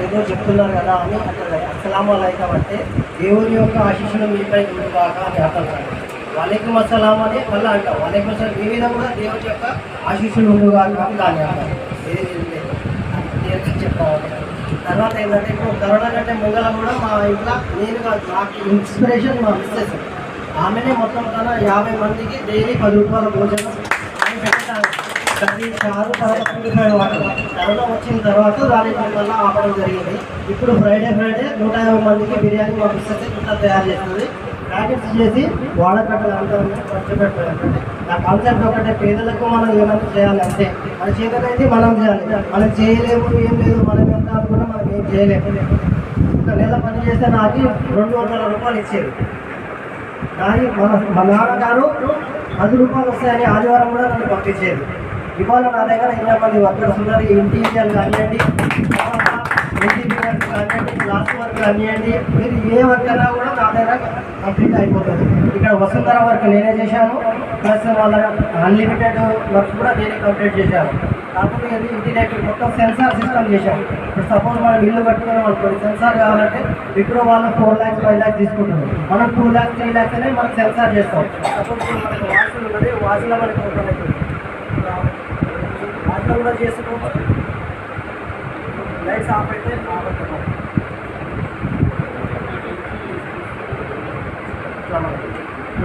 ఏదో చెప్తున్నారు కదా అని అస్సలాము అలైకుం అంటే దేవుని యొక్క ఆశీస్సులు మీపై ఉండుగాక అని అర్థం కాదు. వాలేకుం అస్సలాం అని మళ్ళీ అంటాం. వాలేకుం అస్సలాం మీ మీద కూడా దేవుని యొక్క ఆశీస్సులు ఉండుగాక అని దాన్ని అంటారు. చెప్తామని తర్వాత ఏంటంటే ఇప్పుడు కరోనా కంటే ముంగల కూడా మా ఇంట్లో నేను నాకు ఇన్స్పిరేషన్ మా మిస్సెస్. ఆమెనే మొత్తం తన 50 మందికి డైలీ 10 రూపాయల భోజనం ప్రతి 6 తర్వాత ప్యూరిఫైడ్ వాటర్. కరోనా వచ్చిన తర్వాత దాని వల్ల ఆపడం జరిగింది. ఇప్పుడు ఫ్రైడే 150 మందికి బిర్యానీ మా మిస్సెస్ ఇంట్లో తయారు చేస్తుంది. ప్యాకెట్స్ చేసి వాడకట్టలు అందరూ ఖర్చు పెట్టాలంటే నా కాన్సెప్ట్ ఒకటే, పేదలకు మనం ఏమైనా చేయాలి అంతే. మన చేతనైతే మనం చేయాలి. మనం చేయలేము ఏం లేదు, మనం ఎంత అనుకున్నా మనం ఏం చేయలేము. ఒక నెల పని చేస్తే నాకు 200 రూపాయలు ఇచ్చేది. కానీ మా నాన్నగారు 10 రూపాయలు వస్తాయని ఆదివారం కూడా నన్ను పంపించేది. ఇవాళ నా దగ్గర 20 మంది వర్కర్స్ ఉన్నారు. ఇంటీరియర్ కానివ్వండి, క్లాస్ వర్క్ కానివ్వండి, మీరు ఏ వర్క్ అయినా కూడా నా దగ్గర కంప్లీట్ అయిపోతుంది. ఇక్కడ వసుంధర వర్క్ నేనే చేశాను, ప్లస్ వాళ్ళ అన్లిమిటెడ్ వర్క్ కూడా నేనే కంప్లీట్ చేశాను. కాకపోతే ఇది ఇంటీరియర్ మొత్తం సెన్సార్ సిస్టమ్ చేశాను. ఇప్పుడు సపోజ్ మనం ఇల్లు కట్టుకున్నాం అనుకోండి, సెన్సార్ కావాలంటే ఇప్పుడు వాళ్ళు 4 lakhs 5 lakhs తీసుకుంటున్నారు. మనం 2 lakhs 3 lakhs అనేది మనం సెన్సార్ చేస్తాం. సపోజ్ మనకు వాష్లు ఉన్నది, వాష్లో మనకి వాష్లో కూడా చేసుకోవాలి. లైట్స్ ఆఫ్ అయితే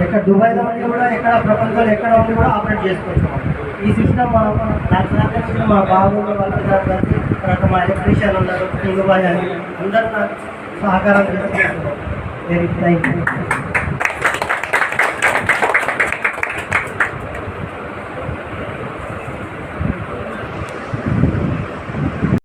ఎక్కడ దుబాయ్లో ఉండి కూడా ఎక్కడ ప్రపంచంలో ఎక్కడ ఉండి కూడా ఆపరేట్ చేసుకోవచ్చు. ఈ సిస్టమ్ మనం నాకు సహకరించిన మా బాబు వాళ్ళ కలిసి తర్వాత మా ఎలక్ట్రీషియన్ ఉన్నారు, దుబాయ్ అని అందరూ నాకు సహకారం చేస్తున్నారు. Very thank you.